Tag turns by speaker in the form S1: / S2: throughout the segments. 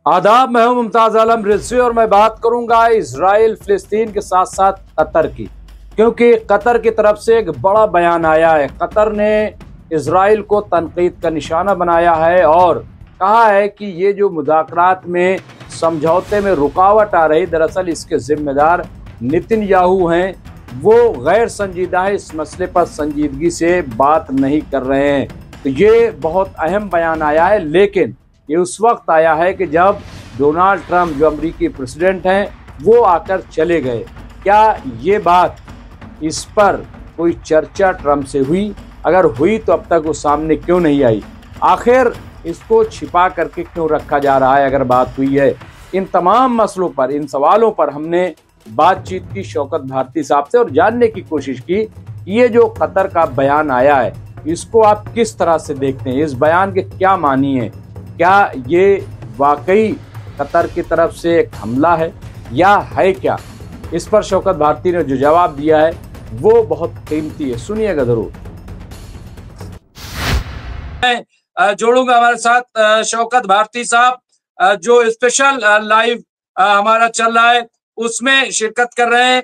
S1: आदाब, मैं हूं मुमताज आलम रिजवी और मैं बात करूंगा इजराइल फिलिस्तीन के साथ साथ कतर की, क्योंकि कतर की तरफ से एक बड़ा बयान आया है। कतर ने इजराइल को तनकीद का निशाना बनाया है और कहा है कि ये जो मुज़ाकरात में समझौते में रुकावट आ रही, दरअसल इसके जिम्मेदार नेतन्याहू हैं। वो गैर संजीदा है, इस मसले पर संजीदगी से बात नहीं कर रहे हैं। तो ये बहुत अहम बयान आया है, लेकिन ये उस वक्त आया है कि जब डोनाल्ड ट्रंप जो अमेरिकी प्रेसिडेंट हैं वो आकर चले गए। क्या ये बात, इस पर कोई चर्चा ट्रंप से हुई? अगर हुई तो अब तक वो सामने क्यों नहीं आई? आखिर इसको छिपा करके क्यों रखा जा रहा है? अगर बात हुई है, इन तमाम मसलों पर, इन सवालों पर हमने बातचीत की शौकत भारती साहब से और जानने की कोशिश की कि ये जो कतर का बयान आया है इसको आप किस तरह से देखते हैं, इस बयान के क्या मानी है? क्या ये वाकई कतर की तरफ से एक हमला है या है क्या? इस पर शौकत भारती ने जो जवाब दिया है वो बहुत कीमती है, सुनिएगा जरूर। मैं जोड़ूंगा हमारे साथ शौकत भारती साहब, जो स्पेशल लाइव हमारा चल रहा है उसमें शिरकत कर रहे हैं।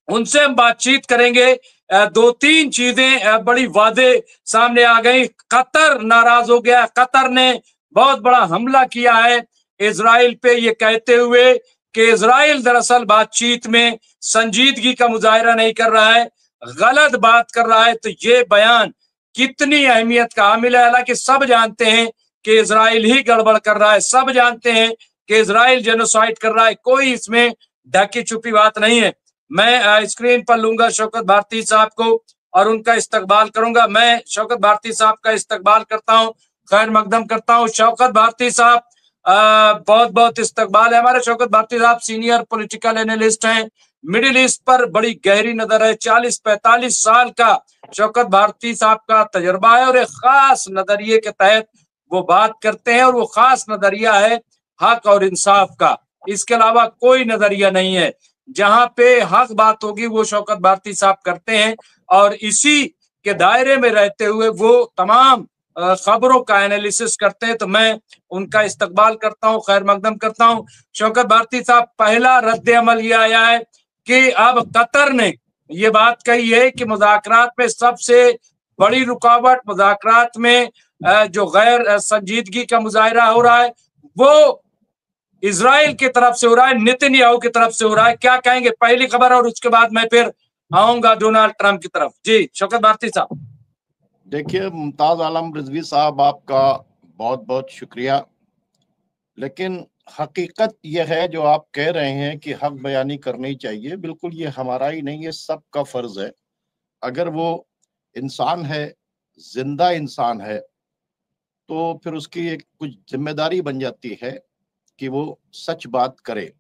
S1: उनसे हम बातचीत करेंगे। दो तीन चीजें बड़ी वादे सामने आ गई। कतर नाराज हो गया। कतर ने बहुत बड़ा हमला किया है इजराइल पे, ये कहते हुए कि इजराइल दरअसल बातचीत में संजीदगी का मुजाहरा नहीं कर रहा है, गलत बात कर रहा है। तो ये बयान कितनी अहमियत का हामिल है? हालांकि सब जानते हैं कि इजराइल ही गड़बड़ कर रहा है, सब जानते हैं कि इजराइल जेनोसाइड कर रहा है, कोई इसमें ढकी छुपी बात नहीं है। मैं स्क्रीन पर लूंगा शौकत भारती साहब को और उनका इस्तकबाल करूंगा। मैं शौकत भारती साहब का इस्तकबाल करता हूं, खैर मकदम करता हूं। शौकत भारती साहब, बहुत बहुत इस्तकबाल है। हमारे शौकत भारती साहब सीनियर पॉलिटिकल एनालिस्ट हैं, मिडिल ईस्ट पर बड़ी गहरी नजर है। 40-45 साल का शौकत भारती साहब का तजर्बा है और एक खास नजरिए के तहत वो बात करते हैं और वो खास नजरिया है हक और इंसाफ का। इसके अलावा कोई नजरिया नहीं है। जहां पे हक बात होगी वो शौकत भारती साहब करते हैं और इसी के दायरे में रहते हुए वो तमाम खबरों का एनालिसिस करते हैं। तो मैं उनका इस्तकबाल करता हूं, खैर मकदम करता हूं। शौकत भारती साहब, पहला रद्द अमल ये आया है कि अब कतर ने ये बात कही है कि मुज़ाकरात में सबसे बड़ी रुकावट, मुज़ाकरात में जो गैर संजीदगी का मुजाहरा हो रहा है वो इजराइल की तरफ से हो रहा है, नेतन्याहू की तरफ से हो रहा है। क्या कहेंगे? पहली खबर और उसके बाद मैं फिर आऊंगा डोनाल्ड ट्रंप की तरफ। जी शौकत भारती साहब।
S2: देखिए मुमताज आलम रिजवी साहब, आपका बहुत बहुत शुक्रिया। लेकिन हकीकत यह है जो आप कह रहे हैं कि हक बयानी करनी चाहिए, बिल्कुल ये हमारा ही नहीं, ये सबका फर्ज है। अगर वो इंसान है, जिंदा इंसान है, तो फिर उसकी एक कुछ जिम्मेदारी बन जाती है कि वो सच बात करे।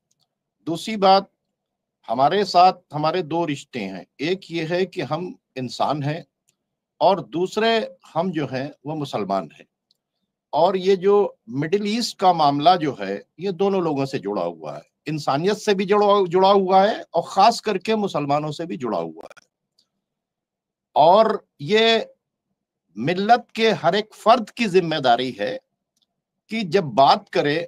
S2: दूसरी बात, हमारे साथ हमारे दो रिश्ते हैं। एक ये है कि हम इंसान हैं और दूसरे हम जो हैं वो मुसलमान हैं। और ये जो मिडिल ईस्ट का मामला जो है ये दोनों लोगों से जुड़ा हुआ है, इंसानियत से भी जुड़ा हुआ है और खास करके मुसलमानों से भी जुड़ा हुआ है। और ये मिल्लत के हर एक फर्द की जिम्मेदारी है कि जब बात करे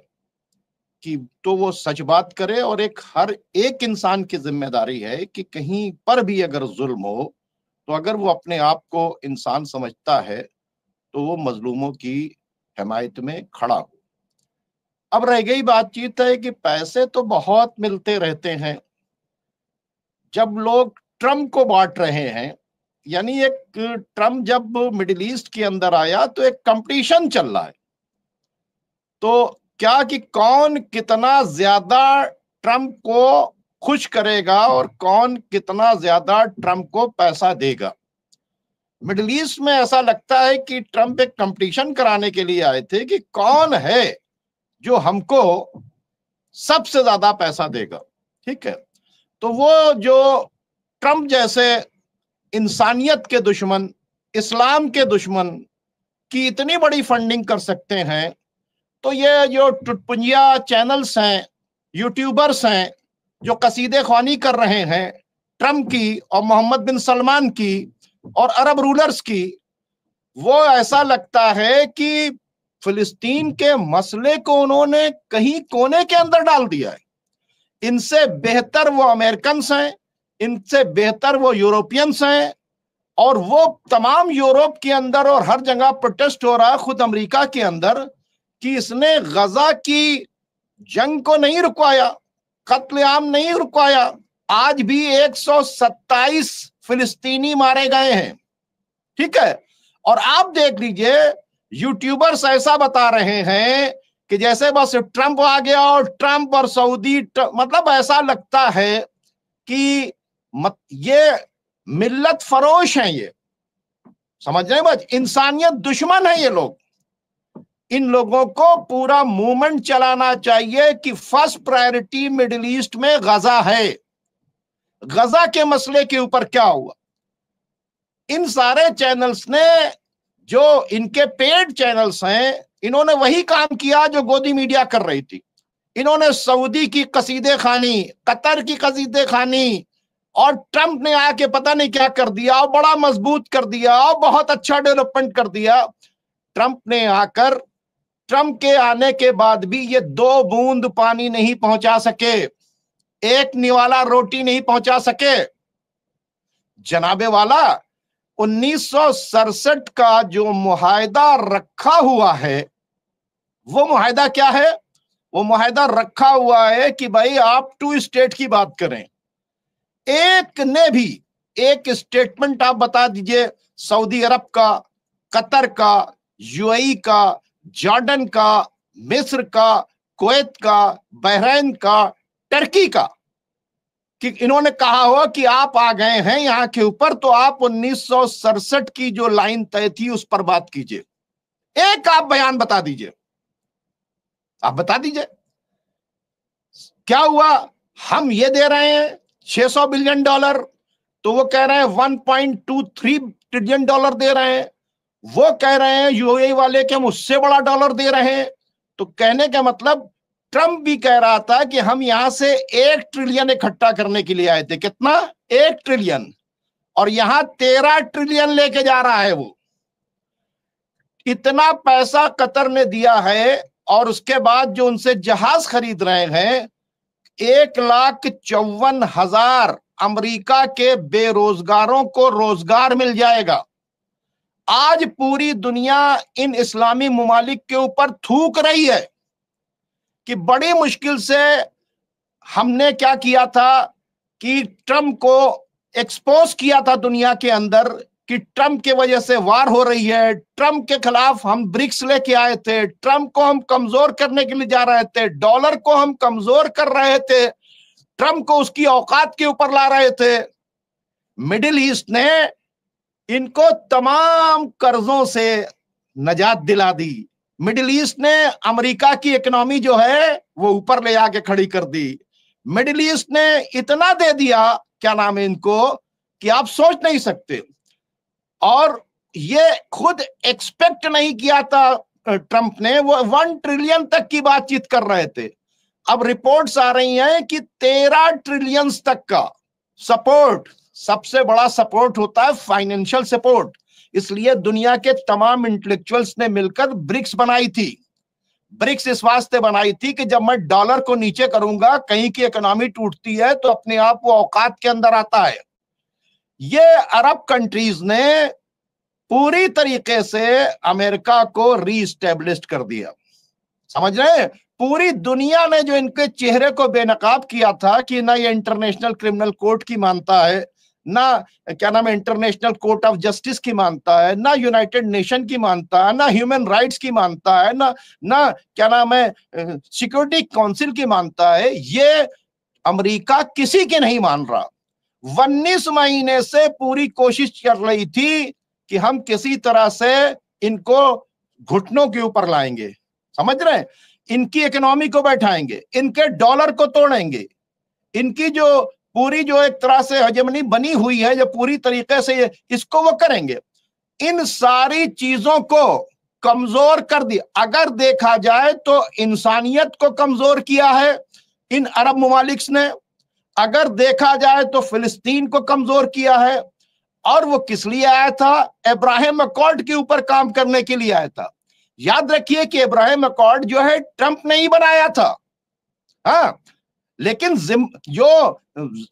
S2: कि तो वो सच बात करे, और हर एक इंसान की जिम्मेदारी है कि कहीं पर भी अगर जुल्म हो तो अगर वो अपने आप को इंसान समझता है तो वो मजलूमों की हिमायत में खड़ा हो। अब रह गई बातचीत है कि पैसे तो बहुत मिलते रहते हैं। जब लोग ट्रम्प को बांट रहे हैं, यानी एक ट्रम्प जब मिडिल ईस्ट के अंदर आया तो एक कंपटीशन चल रहा है, तो क्या कि कौन कितना ज्यादा ट्रम्प को खुश करेगा और कौन कितना ज्यादा ट्रम्प को पैसा देगा। मिडिल ईस्ट में ऐसा लगता है कि ट्रम्प एक कंपटीशन कराने के लिए आए थे कि कौन है जो हमको सबसे ज्यादा पैसा देगा। ठीक है, तो वो जो ट्रम्प जैसे इंसानियत के दुश्मन, इस्लाम के दुश्मन की इतनी बड़ी फंडिंग कर सकते हैं, तो ये जो टुटपुंजिया चैनल्स हैं, यूट्यूबर्स हैं जो कसीदे ख्वानी कर रहे हैं ट्रम्प की और मोहम्मद बिन सलमान की और अरब रूलर्स की, वो ऐसा लगता है कि फिलिस्तीन के मसले को उन्होंने कहीं कोने के अंदर डाल दिया है। इनसे बेहतर वो अमेरिकन्स हैं, इनसे बेहतर वो यूरोपियंस हैं, और वो तमाम यूरोप के अंदर और हर जगह प्रोटेस्ट हो रहा है, खुद अमेरिका के अंदर, कि इसने गजा की जंग को नहीं रुकवाया, कत्लेआम नहीं रुकवाया। आज भी 127 फिलिस्तीनी मारे गए हैं, ठीक है। और आप देख लीजिए, यूट्यूबर्स ऐसा बता रहे हैं कि जैसे बस ट्रंप आ गया और ट्रंप और सऊदी, मतलब ऐसा लगता है कि ये मिल्लत फरोश हैं, ये समझ रहे हैं, बस इंसानियत दुश्मन है ये लोग। इन लोगों को पूरा मूवमेंट चलाना चाहिए कि फर्स्ट प्रायोरिटी मिडिल ईस्ट में गजा है। गजा के मसले के ऊपर क्या हुआ? इन सारे चैनल्स ने, जो इनके पेड चैनल्स हैं, इन्होंने वही काम किया जो गोदी मीडिया कर रही थी। इन्होंने सऊदी की कसीदे खानी, कतर की कसीदे खानी, और ट्रंप ने आके पता नहीं क्या कर दिया, और बड़ा मजबूत कर दिया, और बहुत अच्छा डेवलपमेंट कर दिया। ट्रंप ने आकर, ट्रंप के आने के बाद भी ये 2 बूंद पानी नहीं पहुंचा सके, 1 निवाला रोटी नहीं पहुंचा सके। जनाबे वाला 1967 का जो मुआहदा रखा हुआ है, वो मुआहदा क्या है? वो मुआहदा रखा हुआ है कि भाई आप 2 स्टेट की बात करें। एक ने भी एक स्टेटमेंट आप बता दीजिए सऊदी अरब का, कतर का, यूएई का, जॉर्डन का, मिस्र का, कुवैत का, बहरीन का, टर्की का, कि इन्होंने कहा हो कि आप आ गए हैं यहां के ऊपर तो आप 1967 की जो लाइन तय थी उस पर बात कीजिए। एक आप बयान बता दीजिए, आप बता दीजिए क्या हुआ। हम ये दे रहे हैं $600 बिलियन, तो वो कह रहे हैं $1.23 ट्रिलियन दे रहे हैं। वो कह रहे हैं यूएई वाले कि हम उससे बड़ा डॉलर दे रहे हैं। तो कहने का मतलब, ट्रंप भी कह रहा था कि हम यहां से 1 ट्रिलियन इकट्ठा करने के लिए आए थे। कितना? 1 ट्रिलियन। और यहां 13 ट्रिलियन लेके जा रहा है वो। इतना पैसा कतर ने दिया है, और उसके बाद जो उनसे जहाज खरीद रहे हैं, 1,54,000 अमेरिका के बेरोजगारों को रोजगार मिल जाएगा। आज पूरी दुनिया इन इस्लामी मुमालिक के ऊपर थूक रही है कि बड़ी मुश्किल से हमने क्या किया था कि ट्रंप को एक्सपोज किया था दुनिया के अंदर कि ट्रंप के वजह से वार हो रही है। ट्रंप के खिलाफ हम ब्रिक्स लेके आए थे, ट्रंप को हम कमजोर करने के लिए जा रहे थे, डॉलर को हम कमजोर कर रहे थे, ट्रंप को उसकी औकात के ऊपर ला रहे थे। मिडिल ईस्ट ने इनको तमाम कर्जों से नजात दिला दी। मिडिल ईस्ट ने अमेरिका की इकोनॉमी जो है वो ऊपर ले आके खड़ी कर दी। मिडिल ईस्ट ने इतना दे दिया, क्या नाम है इनको, कि आप सोच नहीं सकते। और ये खुद एक्सपेक्ट नहीं किया था ट्रंप ने। वो 1 ट्रिलियन तक की बातचीत कर रहे थे। अब रिपोर्ट्स आ रही हैं कि 13 ट्रिलियन तक का सपोर्ट, सबसे बड़ा सपोर्ट होता है फाइनेंशियल सपोर्ट। इसलिए दुनिया के तमाम इंटेलेक्चुअल्स ने मिलकर ब्रिक्स बनाई थी। ब्रिक्स इस वास्ते बनाई थी कि जब मैं डॉलर को नीचे करूंगा, कहीं की इकोनॉमी टूटती है तो अपने आप वो औकात के अंदर आता है। ये अरब कंट्रीज ने पूरी तरीके से अमेरिका को रीस्टेब्लिश कर दिया। समझ रहे हैं? पूरी दुनिया ने जो इनके चेहरे को बेनकाब किया था कि ना ये इंटरनेशनल क्रिमिनल कोर्ट की मानता है, ना क्या नाम है इंटरनेशनल कोर्ट ऑफ जस्टिस की मानता है, ना यूनाइटेड नेशन की मानता है, ना ह्यूमन राइट्स की मानता है, ना क्या नाम है सिक्योरिटी काउंसिल की मानता है, ये अमेरिका किसी की नहीं मान रहा। 19 महीने से पूरी कोशिश कर रही थी कि हम किसी तरह से इनको घुटनों के ऊपर लाएंगे। समझ रहे हैं? इनकी इकोनॉमी को बैठाएंगे, इनके डॉलर को तोड़ेंगे, इनकी जो पूरी जो एक तरह से हेजेमनी बनी हुई है, जो पूरी तरीके से इसको वो करेंगे। इन सारी चीजों को कमजोर कर दिया। अगर देखा जाए तो इंसानियत को कमजोर किया है इन अरब मुमालिक ने। अगर देखा जाए तो फिलिस्तीन को कमजोर किया है। और वो किस लिए आया था? इब्राहिम अकॉर्ड के ऊपर काम करने के लिए आया था। याद रखिए कि इब्राहिम अकॉर्ड जो है ट्रंप ने ही बनाया था, हाँ, लेकिन जो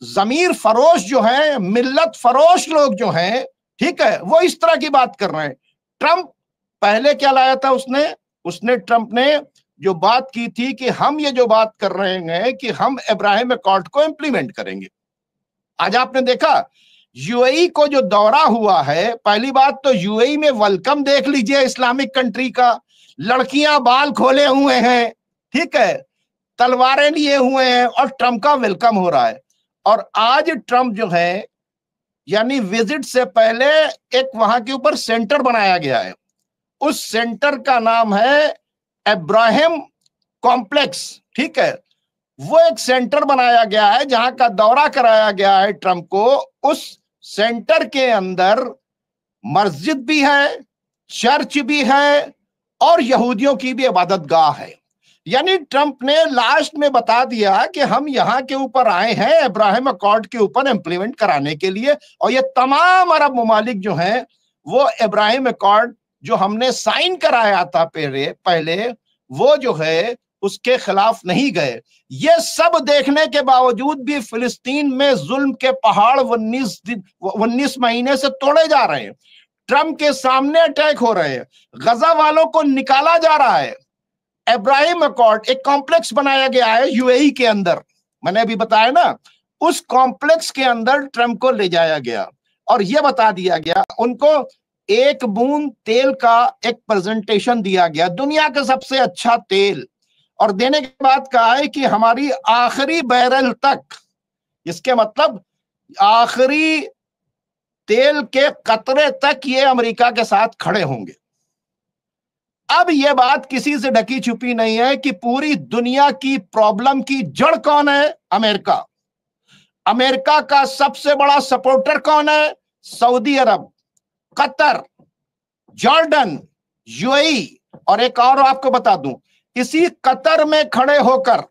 S2: जमीर फरोश जो है, मिल्लत फरोश लोग जो हैं, ठीक है, वो इस तरह की बात कर रहे हैं। ट्रंप पहले क्या लाया था उसने ट्रंप ने जो बात की थी कि हम ये जो बात कर रहे हैं कि हम इब्राहिम अकॉर्ड को इंप्लीमेंट करेंगे। आज आपने देखा यूएई को जो दौरा हुआ है, पहली बात तो यूएई में वेलकम देख लीजिए इस्लामिक कंट्री का, लड़कियां बाल खोले हुए हैं, ठीक है, तलवारें लिए हुए हैं और ट्रंप का वेलकम हो रहा है। और आज ट्रंप जो है, यानी विजिट से पहले एक वहां के ऊपर सेंटर बनाया गया है, उस सेंटर का नाम है इब्राहिम कॉम्प्लेक्स, ठीक है, वो एक सेंटर बनाया गया है जहां का दौरा कराया गया है ट्रंप को। उस सेंटर के अंदर मस्जिद भी है, चर्च भी है और यहूदियों की भी इबादत गाह है। यानी ट्रंप ने लास्ट में बता दिया कि हम यहां के ऊपर आए हैं इब्राहिम अकॉर्ड के ऊपर इंप्लीमेंट कराने के लिए, और ये तमाम अरब ममालिक जो हैं वो इब्राहिम अकॉर्ड जो हमने साइन कराया था पहले वो जो है उसके खिलाफ नहीं गए। ये सब देखने के बावजूद भी फिलिस्तीन में जुल्म के पहाड़ 19 महीने से तोड़े जा रहे हैं, ट्रंप के सामने अटैक हो रहे हैं, गजा वालों को निकाला जा रहा है। इब्राहिम अकॉर्ड एक कॉम्प्लेक्स बनाया गया है यूएई के अंदर, मैंने अभी बताया ना, उस कॉम्प्लेक्स के अंदर ट्रंप को ले जाया गया और यह बता दिया गया, उनको एक बूंद तेल का एक प्रेजेंटेशन दिया गया, दुनिया का सबसे अच्छा तेल, और देने के बाद कहा है कि हमारी आखिरी बैरल तक, इसके मतलब आखिरी तेल के कतरे तक ये अमेरिका के साथ खड़े होंगे। अब यह बात किसी से ढकी छुपी नहीं है कि पूरी दुनिया की प्रॉब्लम की जड़ कौन है? अमेरिका। अमेरिका का सबसे बड़ा सपोर्टर कौन है? सऊदी अरब, कतर, जॉर्डन, यूएई, और एक और आपको बता दूं, इसी कतर में खड़े होकर,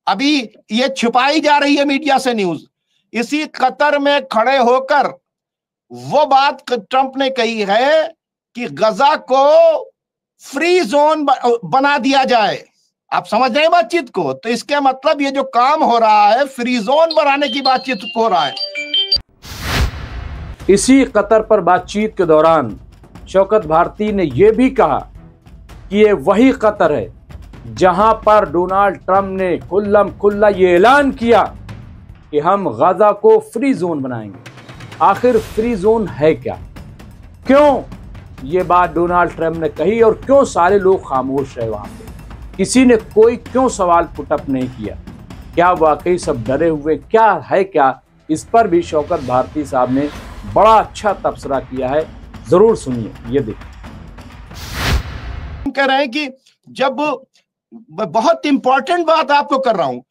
S2: अभी ये छुपाई जा रही है मीडिया से न्यूज, इसी कतर में खड़े होकर वो बात ट्रंप ने कही है कि गजा को फ्री जोन बना दिया जाए। आप समझ रहे हैं बातचीत को? तो इसके मतलब ये जो काम हो रहा है फ्री जोन बनाने की बातचीत हो रहा है।
S1: इसी कतर पर बातचीत के दौरान शौकत भारती ने यह भी कहा कि ये वही कतर है जहां पर डोनाल्ड ट्रंप ने खुल्लम खुल्ला ये ऐलान किया कि हम गजा को फ्री जोन बनाएंगे। आखिर फ्री जोन है क्या? क्यों ये बात डोनाल्ड ट्रंप ने कही और क्यों सारे लोग खामोश रहे? वहां पे किसी ने कोई क्यों सवाल पुटअप नहीं किया? क्या वाकई सब डरे हुए? क्या है क्या? इस पर भी शौकत भारती साहब ने बड़ा अच्छा तबसरा किया है, जरूर सुनिए। ये देखिए,
S2: कह रहे हैं कि जब, बहुत इंपॉर्टेंट बात आपको कर रहा हूं,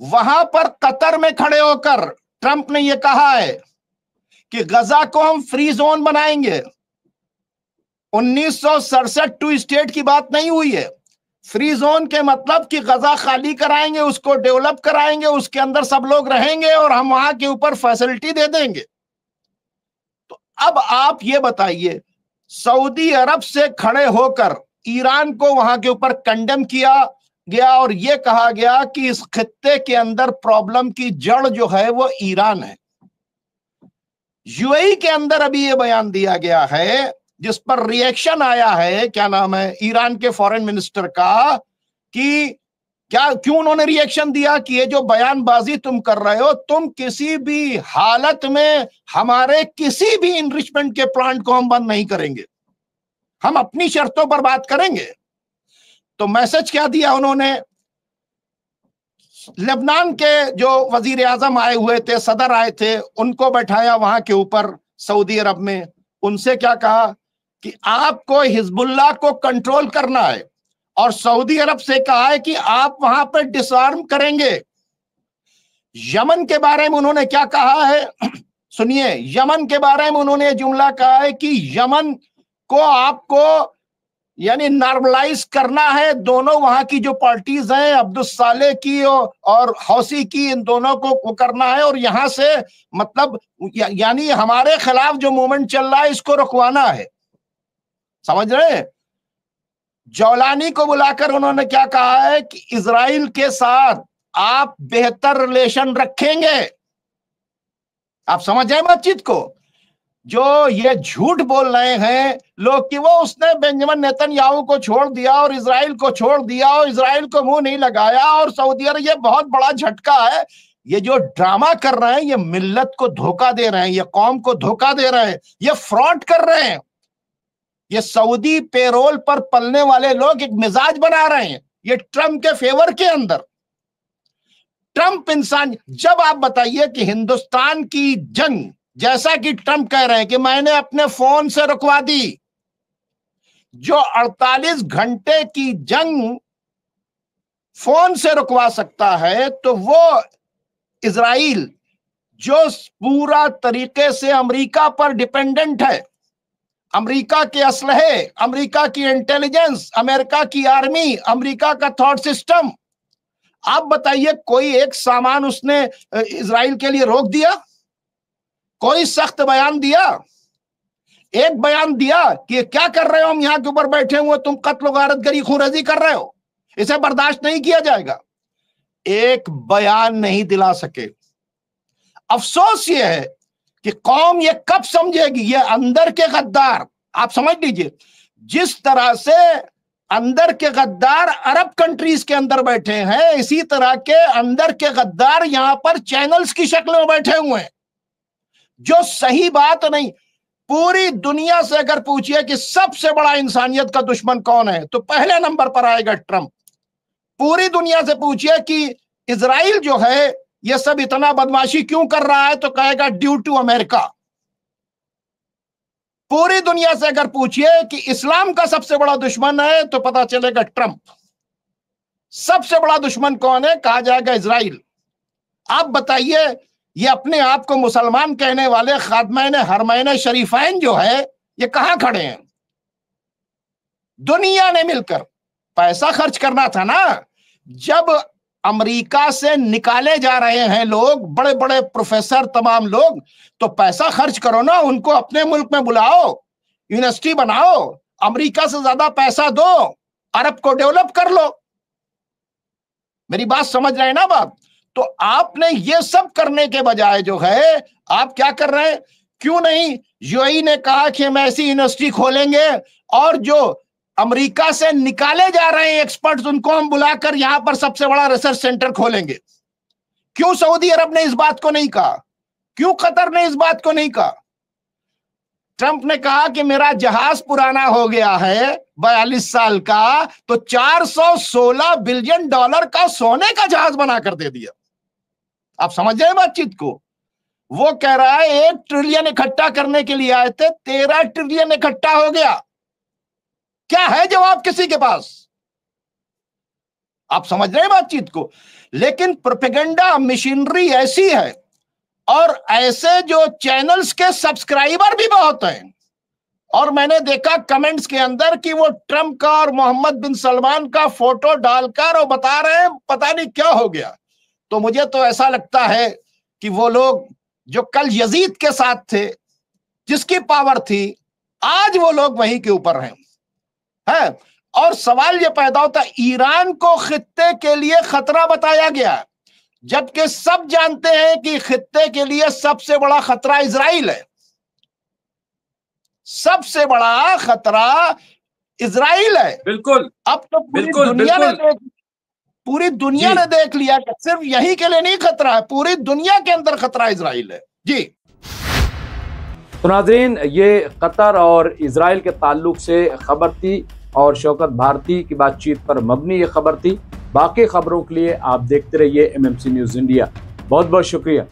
S2: वहां पर कतर में खड़े होकर ट्रंप ने यह कहा है कि गजा को हम फ्री जोन बनाएंगे। 1967 टू स्टेट की बात नहीं हुई है। फ्री जोन के मतलब कि गजा खाली कराएंगे, उसको डेवलप कराएंगे, उसके अंदर सब लोग रहेंगे और हम वहां के ऊपर फैसिलिटी दे देंगे। तो अब आप ये बताइए, सऊदी अरब से खड़े होकर ईरान को वहां के ऊपर कंडेम किया गया और यह कहा गया कि इस खित्ते के अंदर प्रॉब्लम की जड़ जो है वो ईरान है। यूएई के अंदर अभी यह बयान दिया गया है जिस पर रिएक्शन आया है, क्या नाम है, ईरान के फॉरेन मिनिस्टर का, कि क्यों उन्होंने रिएक्शन दिया कि ये जो बयानबाजी तुम कर रहे हो, तुम किसी भी हालत में हमारे किसी भी इनरिचमेंट के प्लांट को हम बंद नहीं करेंगे, हम अपनी शर्तों पर बात करेंगे। तो मैसेज क्या दिया उन्होंने? लेबनान के जो वजीर आजम आए हुए थे, सदर आए थे, उनको बैठाया वहां के ऊपर सऊदी अरब में, उनसे क्या कहा कि आपको हिजबुल्लाह को कंट्रोल करना है, और सऊदी अरब से कहा है कि आप वहां पर डिसआर्म करेंगे। यमन के बारे में उन्होंने क्या कहा है सुनिए, यमन के बारे में उन्होंने जुमला कहा है कि यमन को आपको यानी नॉर्मलाइज करना है। दोनों वहां की जो पार्टीज हैं, अब्दुल सालेह की और हौसी की, इन दोनों को करना है, और यहां से मतलब यानी हमारे खिलाफ जो मूवमेंट चल रहा है इसको रुकवाना है। समझ रहे हैं? जौलानी को बुलाकर उन्होंने क्या कहा है कि इजराइल के साथ आप बेहतर रिलेशन रखेंगे। आप समझ जाए बातचीत को। जो ये झूठ बोल रहे हैं लोग कि वो उसने बेंजामिन नेतन्याहू को छोड़ दिया और इजराइल को छोड़ दिया और इजराइल को मुंह नहीं लगाया और सऊदी अरब, ये बहुत बड़ा झटका है। ये जो ड्रामा कर रहे हैं, ये मिल्लत को धोखा दे रहे हैं, ये कौम को धोखा दे रहे हैं, ये फ्रॉड कर रहे हैं। ये सऊदी पेरोल पर पलने वाले लोग एक मिजाज बना रहे हैं ये ट्रंप के फेवर के अंदर। ट्रंप इंसान, जब आप बताइए कि हिंदुस्तान की जंग, जैसा कि ट्रंप कह रहे हैं कि मैंने अपने फोन से रुकवा दी, जो 48 घंटे की जंग फोन से रुकवा सकता है, तो वो इजराइल जो पूरा तरीके से अमेरिका पर डिपेंडेंट है, अमेरिका के असलहे, अमेरिका की इंटेलिजेंस, अमेरिका की आर्मी, अमेरिका का थॉट सिस्टम, आप बताइए कोई एक सामान उसने इजराइल के लिए रोक दिया? कोई सख्त बयान दिया? एक बयान दिया कि क्या कर रहे हो, हम यहां के ऊपर बैठे हुए, तुम कत्ल गारतगरी खूनरेजी कर रहे हो, इसे बर्दाश्त नहीं किया जाएगा। एक बयान नहीं दिला सके। अफसोस ये है कि कौम ये कब समझेगी, ये अंदर के गद्दार, आप समझ लीजिए, जिस तरह से अंदर के गद्दार अरब कंट्रीज के अंदर बैठे हैं, इसी तरह के अंदर के गद्दार यहां पर चैनल्स की शक्ल में बैठे हुए हैं, जो सही बात नहीं। पूरी दुनिया से अगर पूछिए कि सबसे बड़ा इंसानियत का दुश्मन कौन है, तो पहले नंबर पर आएगा ट्रंप। पूरी दुनिया से पूछिए कि इजराइल जो है ये सब इतना बदमाशी क्यों कर रहा है, तो कहेगा ड्यू टू अमेरिका। पूरी दुनिया से अगर पूछिए कि इस्लाम का सबसे बड़ा दुश्मन है, तो पता चलेगा ट्रंप। सबसे बड़ा दुश्मन कौन है, कहा जाएगा इजराइल। आप बताइए, ये अपने आप को मुसलमान कहने वाले खादमैन हरमैन शरीफैन जो है, ये कहां खड़े हैं? दुनिया ने मिलकर पैसा खर्च करना था ना। जब अमेरिका से निकाले जा रहे हैं लोग, बड़े बड़े प्रोफेसर, तमाम लोग, तो पैसा खर्च करो ना, उनको अपने मुल्क में बुलाओ, यूनिवर्सिटी बनाओ, अमेरिका से ज्यादा पैसा दो, अरब को डेवलप कर लो। मेरी बात समझ रहे हैं ना बात? तो आपने ये सब करने के बजाय जो है, आप क्या कर रहे हैं? क्यों नहीं यूएई ने कहा कि हम ऐसी यूनिवर्सिटी खोलेंगे और जो अमेरिका से निकाले जा रहे हैं एक्सपर्ट्स, उनको हम बुलाकर यहां पर सबसे बड़ा रिसर्च सेंटर खोलेंगे। क्यों सऊदी अरब ने इस बात को नहीं कहा? क्यों कतर ने इस बात को नहीं कहा? ट्रंप ने कहा कि मेरा जहाज पुराना हो गया है 42 साल का, तो 416 बिलियन डॉलर का सोने का जहाज बनाकर दे दिया। आप समझ जाए बातचीत को। वो कह रहा है 1 ट्रिलियन इकट्ठा करने के लिए आए थे, 13 ट्रिलियन इकट्ठा हो गया। क्या है जवाब किसी के पास? आप समझ रहे हैं बातचीत को। लेकिन प्रोपेगेंडा मशीनरी ऐसी है, और ऐसे जो चैनल्स के सब्सक्राइबर भी बहुत हैं। और मैंने देखा कमेंट्स के अंदर कि वो ट्रंप का और मोहम्मद बिन सलमान का फोटो डालकर और बता रहे हैं पता नहीं क्या हो गया। तो मुझे तो ऐसा लगता है कि वो लोग जो कल यजीद के साथ थे, जिसकी पावर थी, आज वो लोग वहीं के ऊपर हैं। और सवाल ये पैदा होता है, ईरान को खित्ते के लिए खतरा बताया गया, जबकि सब जानते हैं कि खित्ते के लिए सबसे बड़ा खतरा इजराइल है। सबसे बड़ा खतरा इजराइल है।
S1: बिल्कुल।
S2: अब तो पूरी दुनिया ने देख लिया कि सिर्फ यही के लिए नहीं खतरा है, पूरी दुनिया के अंदर खतरा इजराइल है। जी
S1: तो नाज़रीन, ये कतर और इजराइल के ताल्लुक से खबर थी और शौकत भारती की बातचीत पर मबनी ये खबर थी। बाकी खबरों के लिए आप देखते रहिए MMC न्यूज़ इंडिया। बहुत बहुत शुक्रिया।